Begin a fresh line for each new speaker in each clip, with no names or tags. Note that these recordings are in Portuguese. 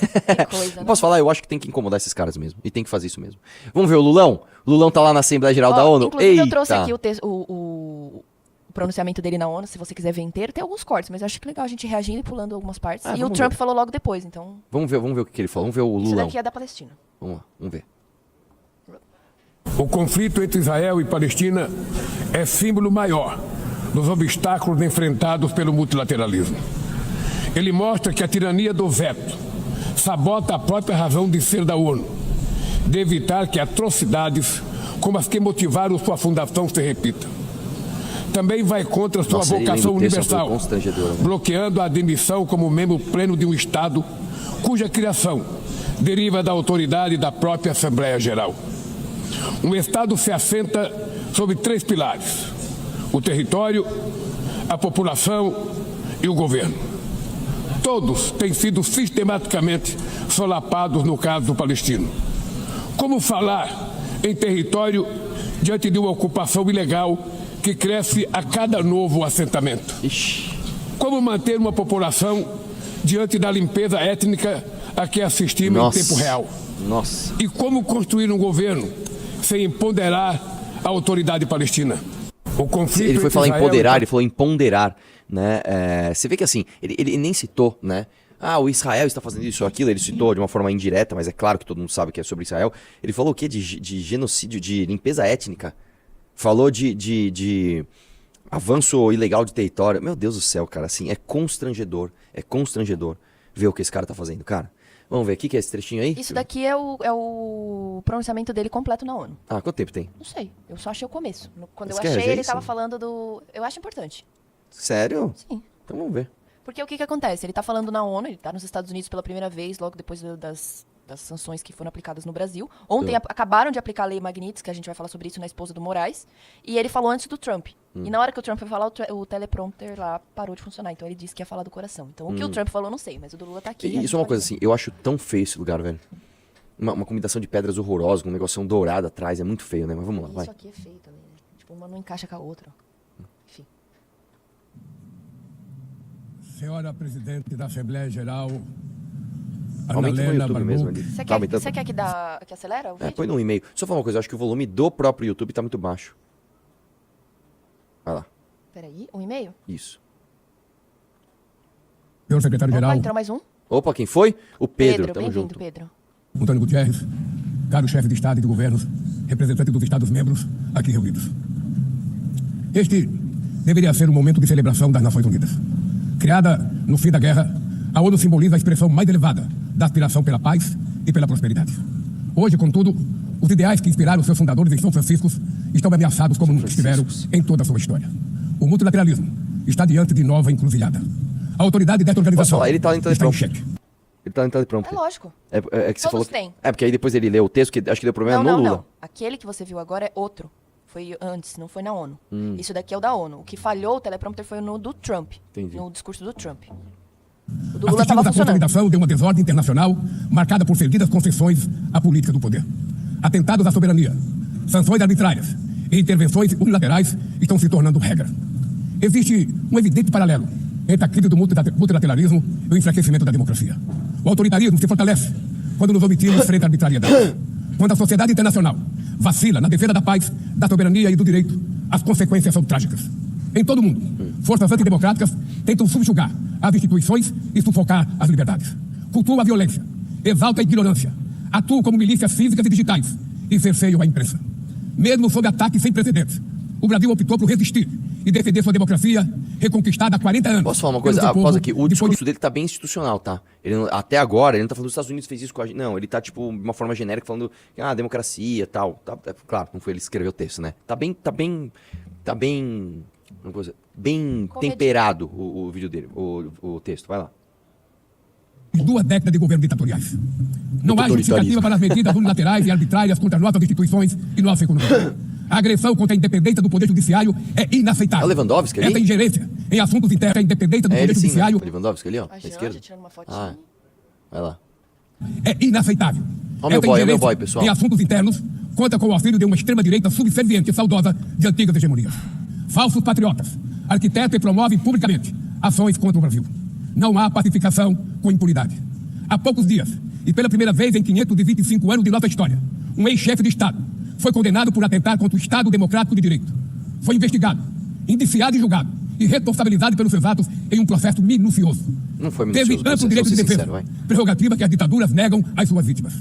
Que coisa,
Posso falar? Eu acho que tem que incomodar esses caras mesmo. E tem que fazer isso mesmo. Vamos ver o Lulão? O Lulão tá lá na Assembleia Geral da ONU.
Inclusive,
Eita.
eu trouxe aqui o pronunciamento dele na ONU, se você quiser ver inteiro. Tem alguns cortes, mas eu acho que legal a gente reagindo e pulando algumas partes. E o Trump falou logo depois, então...
Vamos ver o que ele falou. Vamos ver o Lulão.
Isso daqui é da Palestina.
Vamos lá, vamos ver.
O conflito entre Israel e Palestina é símbolo maior dos obstáculos enfrentados pelo multilateralismo. Ele mostra que a tirania do veto sabota a própria razão de ser da ONU, de evitar que atrocidades como as que motivaram sua fundação se repitam. Também vai contra sua vocação universal, bloqueando a admissão como membro pleno de um Estado cuja criação deriva da autoridade da própria Assembleia Geral. Um Estado se assenta sobre 3 pilares: o território, a população e o governo. Todos têm sido sistematicamente solapados no caso do palestino. Como falar em território diante de uma ocupação ilegal que cresce a cada novo assentamento? Como manter uma população diante da limpeza étnica a que assistimos em tempo real? E como construir um governo sem empoderar a autoridade palestina? O conflito
ele foi falar empoderar, ele falou empoderar, né? Você vê que assim, ele nem citou, né? O Israel está fazendo isso ou aquilo, ele citou de uma forma indireta, mas é claro que todo mundo sabe que é sobre Israel. Ele falou o quê? De genocídio, de limpeza étnica. Falou de avanço ilegal de território. Meu Deus do céu, cara, assim, é constrangedor ver o que esse cara tá fazendo, cara. Vamos ver, o que é esse trechinho aí?
Isso daqui é o pronunciamento dele completo na ONU.
Quanto tempo tem?
Não sei, eu só achei o começo. Quando eu
Você
achei, ele tava falando do... Eu acho importante.
Sério?
Sim.
Então vamos ver.
Porque o que acontece? Ele tá falando na ONU, ele tá nos Estados Unidos pela primeira vez, logo depois das sanções que foram aplicadas no Brasil. Ontem acabaram de aplicar a Lei Magnitsky, que a gente vai falar sobre isso na esposa do Moraes. E ele falou antes do Trump. E na hora que o Trump foi falar, o teleprompter lá parou de funcionar. Então ele disse que ia falar do coração. Então o que o Trump falou, eu não sei, mas o do Lula tá aqui.
Isso é uma coisa assim, eu acho tão feio esse lugar, velho. Uma combinação de pedras horrorosa, com um negocinho dourado atrás, é muito feio, né? Mas vamos lá, vai.
Isso aqui é feio também, né? Tipo, uma não encaixa com a outra. Enfim.
Senhora Presidente da Assembleia Geral,
Aumenta no YouTube mesmo ali.
Você quer que acelera o vídeo?
Põe no e-mail. Só falar uma coisa, eu acho que o volume do próprio YouTube tá muito baixo. Vai lá.
Peraí, um e-mail?
Isso.
Senhor Secretário-Geral.
Entrou mais um?
Opa, quem foi? O Pedro, tamo
bem-vindo,
junto.
Pedro.
Antônio Gutierrez, caro chefe de Estado e de governos, representante dos Estados-membros aqui reunidos. Este deveria ser um momento de celebração das Nações Unidas. Criada no fim da guerra, a ONU simboliza a expressão mais elevada da aspiração pela paz e pela prosperidade. Hoje, contudo, os ideais que inspiraram seus fundadores em São Francisco estão ameaçados como nunca estiveram em toda a sua história. O multilateralismo está diante de nova encruzilhada. A autoridade desta organização está em xeque.
Ele tá no teleprompter.
É lógico.
É que você falou.
Têm.
Porque aí depois ele leu o texto, que acho que deu problema no Lula.
Não. Aquele que você viu agora é outro. Foi antes, não foi na ONU. Isso daqui é o da ONU. O que falhou o teleprompter foi no do Trump.
Entendi.
No discurso do Trump. O do Lula
Assistimos
estava
à
funcionando.
consolidação de uma desordem internacional marcada por seguidas concessões à política do poder. Atentados à soberania, sanções arbitrárias e intervenções unilaterais estão se tornando regra. Existe um evidente paralelo entre a crise do multilateralismo e o enfraquecimento da democracia. O autoritarismo se fortalece quando nos omitimos frente à arbitrariedade. Quando a sociedade internacional vacila na defesa da paz, da soberania e do direito, as consequências são trágicas. Em todo o mundo, forças antidemocráticas tentam subjugar as instituições e sufocar as liberdades. Cultuam a violência, exaltam a ignorância, atuam como milícias físicas e digitais e cerceiam a imprensa. Mesmo sob ataques sem precedentes, o Brasil optou por resistir e defender sua democracia reconquistada há 40 anos.
Posso falar uma coisa? Pausa aqui. O discurso dele tá bem institucional, tá? Até agora, ele não tá falando que os Estados Unidos fez isso com a gente. Não, ele tá, tipo, de uma forma genérica, falando democracia e tal. Claro, não foi ele que escreveu o texto, né? Tá bem uma coisa, bem temperado o vídeo dele, o texto. Vai lá.
2 décadas de governo ditatoriais. Não há justificativa para as medidas unilaterais e arbitrárias contra nossas instituições e nossa economia. A agressão contra a independência do Poder Judiciário é inaceitável.
É o Lewandowski ali?
Essa ingerência em assuntos internos, a independência do Poder Judiciário...
Né? O Lewandowski ali, ó,
A
esquerda.
tirando uma fotinha.
Vai lá.
É inaceitável.
Ó meu boy, pessoal.
Em assuntos internos, conta com o auxílio de uma extrema-direita subserviente e saudosa de antigas hegemonias. Falsos patriotas arquitetam e promovem publicamente ações contra o Brasil. Não há pacificação com impunidade. Há poucos dias, e pela primeira vez em 525 anos de nossa história, um ex-chefe de Estado foi condenado por atentar contra o Estado Democrático de Direito. Foi investigado, indiciado e julgado, e responsabilizado pelos seus atos em um processo minucioso.
Não foi minucioso.
Teve amplo direito de defesa, prerrogativa que as ditaduras negam às suas vítimas.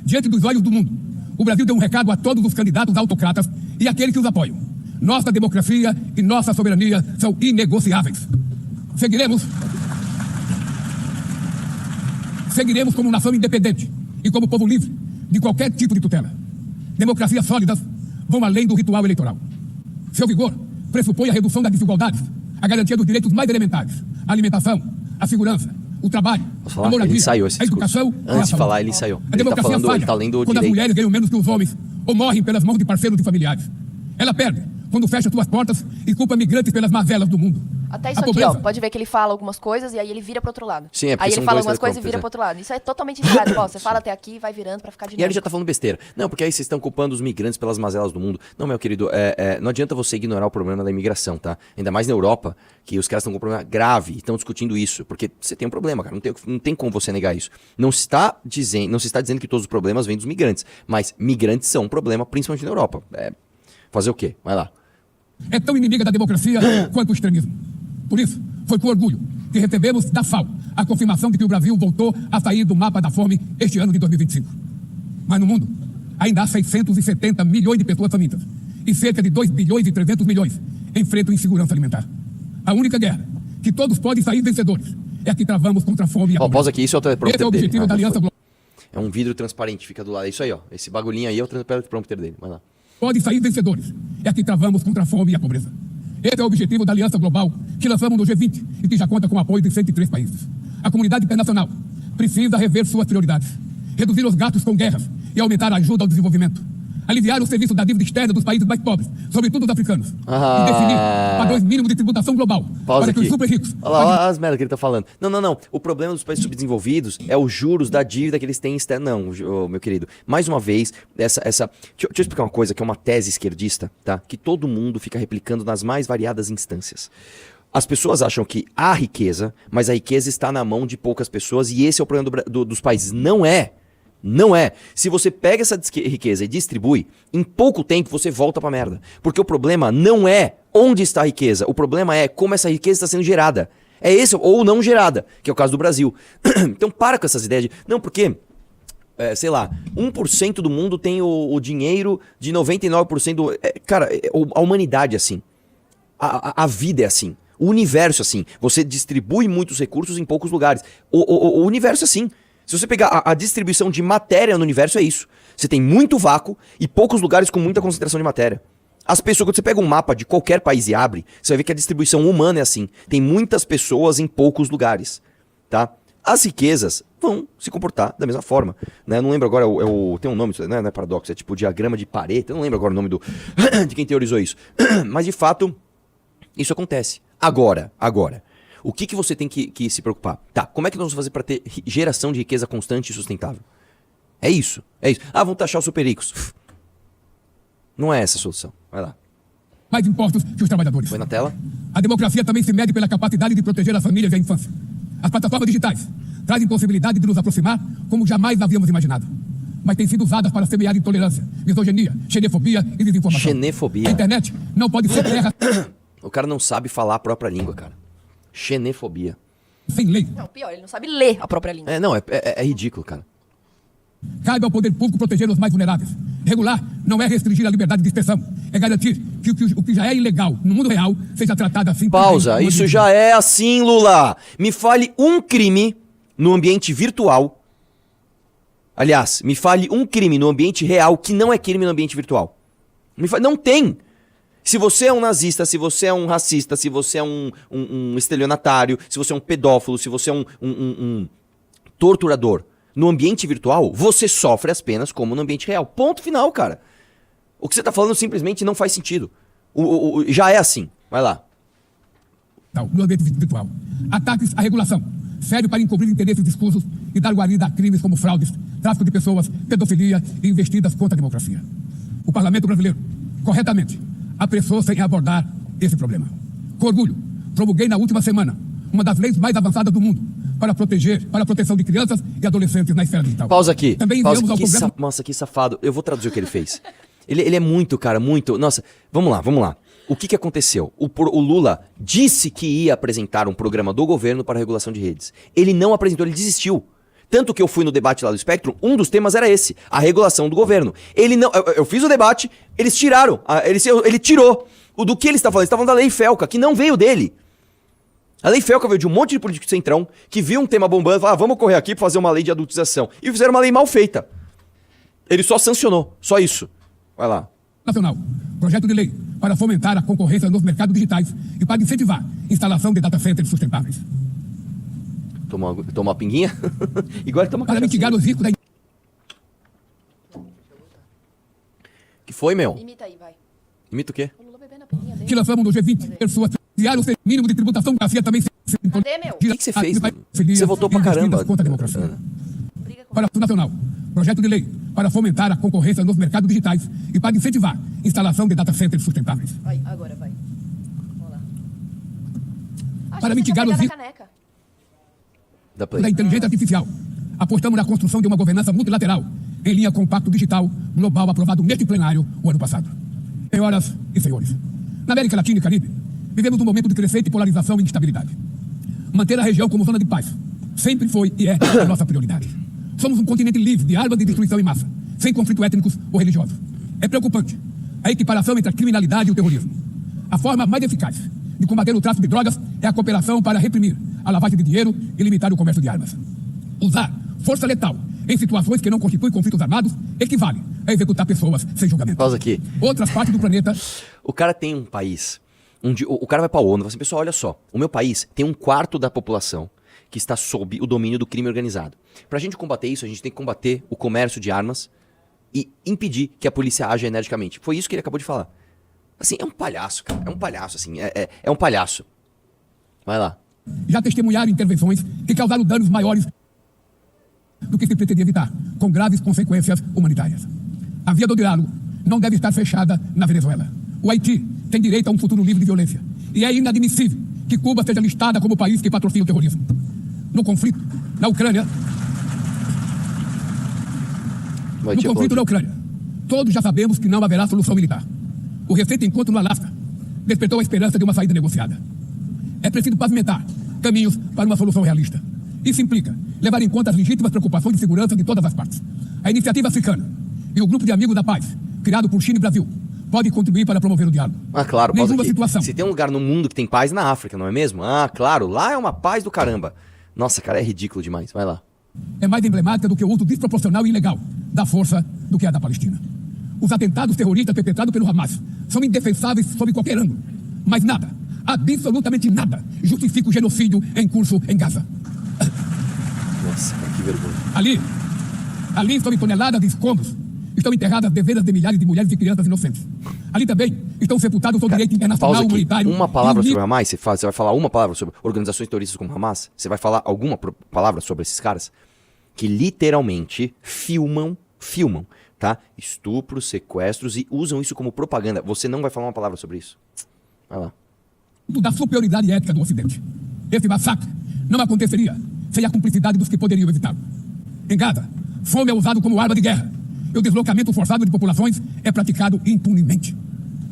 Diante dos olhos do mundo, o Brasil deu um recado a todos os candidatos autocratas e àqueles que os apoiam. Nossa democracia e nossa soberania são inegociáveis. Seguiremos como nação independente e como povo livre de qualquer tipo de tutela. Democracias sólidas vão além do ritual eleitoral. Seu vigor pressupõe a redução das desigualdades, a garantia dos direitos mais elementares, a alimentação, a segurança, o trabalho, a moradia,
ele ensaiou esse
a educação.
Antes de falar, ele ensaiou.
A democracia falha quando as mulheres ganham menos que os homens ou morrem pelas mãos de parceiros e familiares. Ela perde quando fecha suas portas e culpa migrantes pelas mazelas do mundo.
Até isso aqui, ó, pode ver que ele fala algumas coisas e aí ele vira pro outro lado.
Sim,
aí ele fala algumas coisas e vira pro outro lado. Isso é totalmente errado. Ó, você fala até aqui e vai virando pra ficar dinâmico.
E aí ele já tá falando besteira. Não, porque aí vocês estão culpando os migrantes pelas mazelas do mundo. Não, meu querido, não adianta você ignorar o problema da imigração, tá? Ainda mais na Europa, que os caras estão com um problema grave e estão discutindo isso. Porque você tem um problema, cara. Não tem como você negar isso. Não se está dizendo que todos os problemas vêm dos migrantes. Mas migrantes são um problema, principalmente na Europa. Fazer o quê? Vai lá.
É tão inimiga da democracia quanto o extremismo. Por isso, foi com orgulho que recebemos da FAO a confirmação de que o Brasil voltou a sair do mapa da fome este ano de 2025. Mas no mundo, ainda há 670 milhões de pessoas famintas e cerca de 2 bilhões e 300 milhões enfrentam insegurança alimentar. A única guerra que todos podem sair vencedores é a que travamos contra a fome e a pobreza.
Pausa aqui, isso é o teleprompter
Esse é o objetivo da Aliança Global.
É um vidro transparente, fica do lado. É isso aí, ó. Esse bagulhinho aí é o teleprompter dele. Vai lá.
Podem sair vencedores é a que travamos contra a fome e a pobreza. Esse é o objetivo da Aliança Global que lançamos no G20 e que já conta com o apoio de 103 países. A comunidade internacional precisa rever suas prioridades, reduzir os gastos com guerras e aumentar a ajuda ao desenvolvimento. Aliviar o serviço da dívida externa dos países mais pobres, sobretudo os africanos. E definir padrões mínimos de tributação global para que os super ricos...
Olha as merdas que ele tá falando. Não. O problema dos países subdesenvolvidos é os juros da dívida que eles têm externa. Não, meu querido. Mais uma vez, Deixa eu explicar uma coisa que é uma tese esquerdista, tá? Que todo mundo fica replicando nas mais variadas instâncias. As pessoas acham que há riqueza, mas a riqueza está na mão de poucas pessoas e esse é o problema dos países. Não é. Não é. Se você pega essa riqueza e distribui, em pouco tempo você volta pra merda. Porque o problema não é onde está a riqueza, o problema é como essa riqueza está sendo gerada. É esse, ou não gerada, que é o caso do Brasil. Então para com essas ideias de... Não, porque, sei lá, 1% do mundo tem o dinheiro de 99% do... Cara, a humanidade é assim. A vida é assim. O universo é assim. Você distribui muitos recursos em poucos lugares. O universo é assim. Se você pegar a distribuição de matéria no universo, é isso. Você tem muito vácuo e poucos lugares com muita concentração de matéria. As pessoas, quando você pega um mapa de qualquer país e abre, você vai ver que a distribuição humana é assim. Tem muitas pessoas em poucos lugares, tá? As riquezas vão se comportar da mesma forma, né? Eu não lembro agora, tem um nome, né? Não é paradoxo, é tipo diagrama de Pareto. Eu não lembro agora o nome de quem teorizou isso. Mas, de fato, isso acontece. Agora... O que você tem que se preocupar? Tá, como é que nós vamos fazer para ter geração de riqueza constante e sustentável? É isso. Vamos taxar os super ricos. Não é essa a solução. Vai lá.
Mais impostos que os trabalhadores.
Foi na tela?
A democracia também se mede pela capacidade de proteger as famílias e a infância. As plataformas digitais trazem possibilidade de nos aproximar como jamais havíamos imaginado. Mas têm sido usadas para semear intolerância, misoginia, xenofobia e desinformação.
Xenofobia.
A internet não pode ser terra...
O cara não sabe falar a própria língua, cara. Xenofobia.
Sem lei.
Não, pior, ele não sabe ler a própria língua.
É ridículo, cara.
Cabe ao poder público proteger os mais vulneráveis. Regular não é restringir a liberdade de expressão. É garantir que o que já é ilegal no mundo real seja tratado assim.
Pausa. Isso já é assim, Lula. Me fale um crime no ambiente virtual. Aliás, me fale um crime no ambiente real que não é crime no ambiente virtual. Não tem. Se você é um nazista, se você é um racista, se você é um estelionatário, se você é um pedófilo, se você é um torturador, no ambiente virtual, você sofre as penas como no ambiente real. Ponto final, cara. O que você tá falando simplesmente não faz sentido. Já é assim. Vai lá.
No ambiente virtual. Ataques à regulação. Sério para encobrir interesses discursos e dar guarida a crimes como fraudes, tráfico de pessoas, pedofilia e investidas contra a democracia. O Parlamento brasileiro, corretamente, apressou-se em abordar esse problema. Com orgulho, promulguei na última semana uma das leis mais avançadas do mundo para a proteção de crianças e adolescentes na esfera digital.
Pausa aqui.
Também
Pausa
enviamos
aqui.
ao Congresso...
Nossa, que safado. Eu vou traduzir o que ele fez. Ele é muito, cara, muito... Nossa, vamos lá. O que aconteceu? O Lula disse que ia apresentar um programa do governo para a regulação de redes. Ele não apresentou, ele desistiu. Tanto que eu fui no debate lá do Spectrum, um dos temas era esse, a regulação do governo. Ele não... Eu fiz o debate, eles tiraram. Ele tirou. Do que eles estavam falando? Eles estavam falando da Lei Felca, que não veio dele. A Lei Felca veio de um monte de político centrão que viu um tema bombando e falou, vamos correr aqui para fazer uma lei de adultização. E fizeram uma lei mal feita. Ele só sancionou, só isso. Vai lá.
Nacional, projeto de lei para fomentar a concorrência nos mercados digitais e para incentivar a instalação de data centers sustentáveis.
Toma uma pinguinha? Igual ele toma
Para mitigar os riscos da...
Que foi, meu?
Imita aí, vai.
Imita o quê?
O Lula bebendo a pinguinha dele.
que lançamos no G20, pessoas criaram o mínimo de tributação, democracia também...
Cadê, meu?
O que você fez? Você votou pra caramba.
Contra a democracia.
Briga com
Para o Nacional, projeto de lei para fomentar a concorrência nos mercados digitais e para incentivar a instalação de data centers sustentáveis.
Vai, agora vai. Vamos lá. Acho
Para
que
mitigar
você
os
tá
riscos-
pegando a caneca.
Da
Da
Play.
inteligência artificial. Apostamos na construção de uma governança multilateral em linha com o Pacto Digital Global aprovado neste plenário o ano passado. Senhoras e senhores, na América Latina e Caribe, vivemos um momento de crescente polarização e instabilidade. Manter a região como zona de paz sempre foi e é a nossa prioridade. Somos um continente livre de armas de destruição em massa, sem conflito étnicos ou religioso. É preocupante a equiparação entre a criminalidade e o terrorismo. A forma mais eficaz de combater o tráfico de drogas é a cooperação para reprimir a lavagem de dinheiro e limitar o comércio de armas. Usar força letal em situações que não constituem conflitos armados equivale a executar pessoas sem julgamento.
Pausa aqui.
Outras partes do planeta...
O cara tem um país onde o cara vai pra ONU e fala assim, pessoal, olha só, o meu país tem 1/4 da população que está sob o domínio do crime organizado. Pra gente combater isso, a gente tem que combater o comércio de armas e impedir que a polícia haja energicamente. Foi isso que ele acabou de falar. Assim, é um palhaço, cara. É um palhaço, assim. É um palhaço. Vai lá.
já testemunharam intervenções que causaram danos maiores do que se pretendia evitar, com graves consequências humanitárias. A via do diálogo não deve estar fechada na Venezuela. O Haiti tem direito a um futuro livre de violência. E é inadmissível que Cuba seja listada como país que patrocina o terrorismo. No conflito, na Ucrânia... No conflito na Ucrânia, todos já sabemos que não haverá solução militar. O recente encontro no Alasca despertou a esperança de uma saída negociada. É preciso pavimentar caminhos para uma solução realista. Isso implica levar em conta as legítimas preocupações de segurança de todas as partes. A iniciativa africana e o grupo de amigos da paz, criado por China e Brasil, podem contribuir para promover o diálogo.
Ah, claro, pausa
Nenhuma
aqui.
situação.
Se tem um lugar no mundo que tem paz, na África, não é mesmo? Ah, claro, lá é uma paz do caramba. Nossa, cara, é ridículo demais. Vai lá.
É mais emblemática do que o uso desproporcional e ilegal da força do que a da Palestina. Os atentados terroristas perpetrados pelo Hamas são indefensáveis sob qualquer ângulo. Mas nada, absolutamente nada, justifica o genocídio em curso em Gaza.
Nossa, cara, que vergonha.
Ali, sob toneladas de escombros, estão enterradas dezenas de milhares de mulheres e crianças inocentes. Ali também estão sepultados o direito internacional
Pausa aqui.
humanitário.
Uma palavra
e o
sobre o Hamas? Você vai falar uma palavra sobre organizações terroristas como Hamas? Você vai falar alguma palavra sobre esses caras? Que literalmente filmam, tá? Estupros, sequestros e usam isso como propaganda. Você não vai falar uma palavra sobre isso? Vai lá.
da superioridade ética do Ocidente. Esse massacre não aconteceria sem a cumplicidade dos que poderiam evitá-lo. Em Gaza, fome é usado como arma de guerra e o deslocamento forçado de populações é praticado impunemente.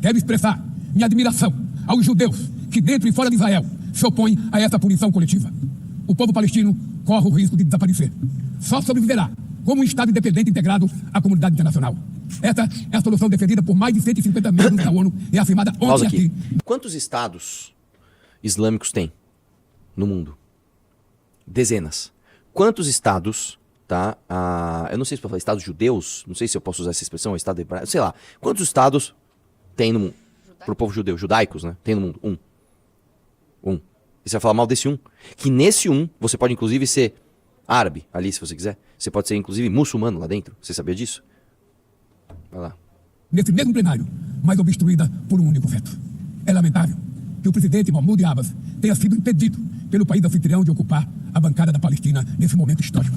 Quero expressar minha admiração aos judeus que, dentro e fora de Israel, se opõem a essa punição coletiva. O povo palestino corre o risco de desaparecer. Só sobreviverá como um Estado independente integrado à comunidade internacional. Essa é a solução defendida por mais de 150 membros da ONU e afirmada
Pausa
ontem
aqui.
aqui.
Quantos estados islâmicos tem no mundo? Dezenas. Quantos estados, tá? Eu não sei se eu falar estados judeus, não sei se eu posso usar essa expressão, estado hebraico, sei lá. Quantos estados tem no mundo? Pro povo judeu, judaicos, né? Tem no mundo? Um. E você vai falar mal desse um. Que nesse um, você pode inclusive ser árabe, ali se você quiser. Você pode ser inclusive muçulmano lá dentro. Você sabia disso? Vai lá.
Nesse mesmo plenário, mas obstruída por um único veto. É lamentável que o presidente Mahmoud Abbas tenha sido impedido pelo país anfitrião de ocupar a bancada da Palestina nesse momento histórico.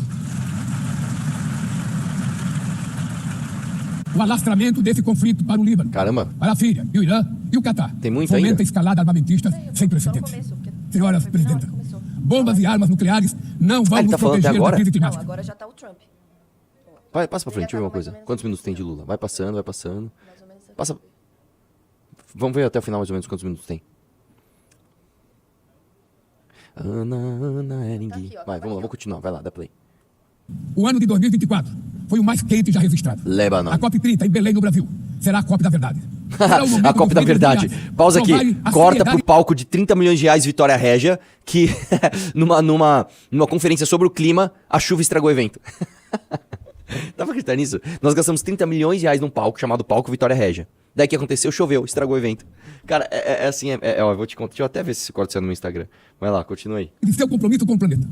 O alastramento desse conflito para o Líbano,
Caramba.
para a Síria e o Irã e o Catar
Tem muito
fomenta
ainda?
a escalada armamentista sem
Só o
precedentes.
começo, porque
Senhoras
foi final,
presidenta,
começou.
bombas e armas nucleares não vão
ele
nos
tá falando até
proteger da
agora?
crise
Não,
climática.
agora já tá o Trump.
Passa pra frente, deixa eu ver uma
Ele acaba mais
coisa.
ou menos
Quantos
assim.
minutos tem de Lula? Vai passando, vai passando.
Mais ou menos assim.
Passa. Vamos ver até o final mais ou menos quantos minutos tem. Ana Ering.
Tá aqui, ó,
Vai,
tá
vamos lá,
aqui,
vou continuar. Vai lá, dá play.
O ano de 2024 foi o mais quente já registrado.
Lebanon.
A COP30 em Belém, no Brasil, será a COP da verdade. Será o momento
A COP
dos
da
líderes
verdade.
mundiais
Pausa aqui.
provarem a
Corta
seriedade
pro palco de 30 milhões de reais Vitória Régia, que numa conferência sobre o clima, a chuva estragou o evento. Dá pra acreditar nisso? Nós gastamos 30 milhões de reais num palco chamado Palco Vitória Régia. Daí o que aconteceu? Choveu, estragou o evento. Cara, é assim, ó, eu vou te contar. Deixa eu até ver se esse corte saiu no meu Instagram. Vai lá, continua aí.
de seu compromisso com o planeta.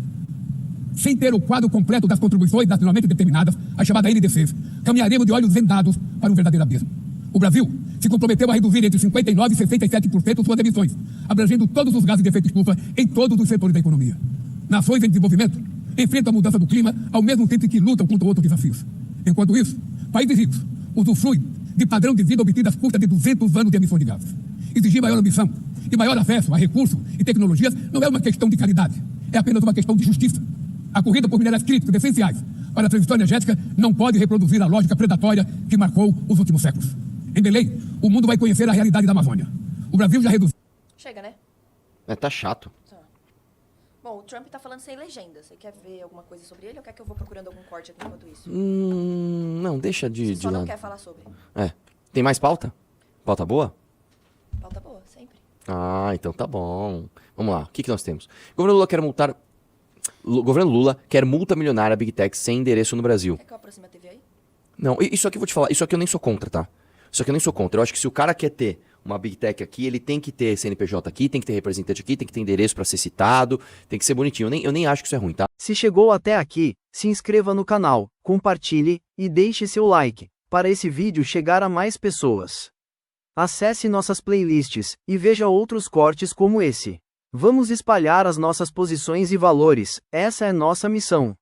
Sem ter o quadro completo das contribuições nacionalmente determinadas, a chamada NDCs, caminharemos de olhos vendados para um verdadeiro abismo. O Brasil se comprometeu a reduzir entre 59% e 67% suas emissões, abrangendo todos os gases de efeito estufa em todos os setores da economia. Nações em desenvolvimento enfrentam a mudança do clima ao mesmo tempo que lutam contra outros desafios. Enquanto isso, países ricos usufruem de padrão de vida obtido às custas de 200 anos de emissão de gases. Exigir maior ambição e maior acesso a recursos e tecnologias não é uma questão de caridade, é apenas uma questão de justiça. A corrida por minérios críticos essenciais para a transição energética não pode reproduzir a lógica predatória que marcou os últimos séculos. Em Belém, o mundo vai conhecer a realidade da Amazônia. O Brasil já reduziu.
Chega, né?
Tá chato.
Tá. Bom, o Trump tá falando sem legenda. Você quer ver alguma coisa sobre ele ou quer que eu vou procurando algum corte aqui enquanto isso?
Não, deixa
Você
de
só não
lado.
quer falar sobre.
Tem mais pauta? Pauta boa?
Pauta boa, sempre.
Ah, então tá bom. Vamos lá, o que nós temos? Governo Lula quer multa milionária a Big Tech sem endereço no Brasil.
Quer que eu aproxime a TV aí?
Não, isso aqui eu vou te falar, isso aqui eu nem sou contra, tá? Isso aqui eu nem sou contra. Eu acho que se o cara quer ter uma Big Tech aqui, ele tem que ter CNPJ aqui, tem que ter representante aqui, tem que ter endereço pra ser citado, tem que ser bonitinho. Eu nem acho que isso é ruim, tá?
Se chegou até aqui, se inscreva no canal, compartilhe e deixe seu like, para esse vídeo chegar a mais pessoas. Acesse nossas playlists e veja outros cortes como esse. Vamos espalhar as nossas posições e valores, essa é nossa missão.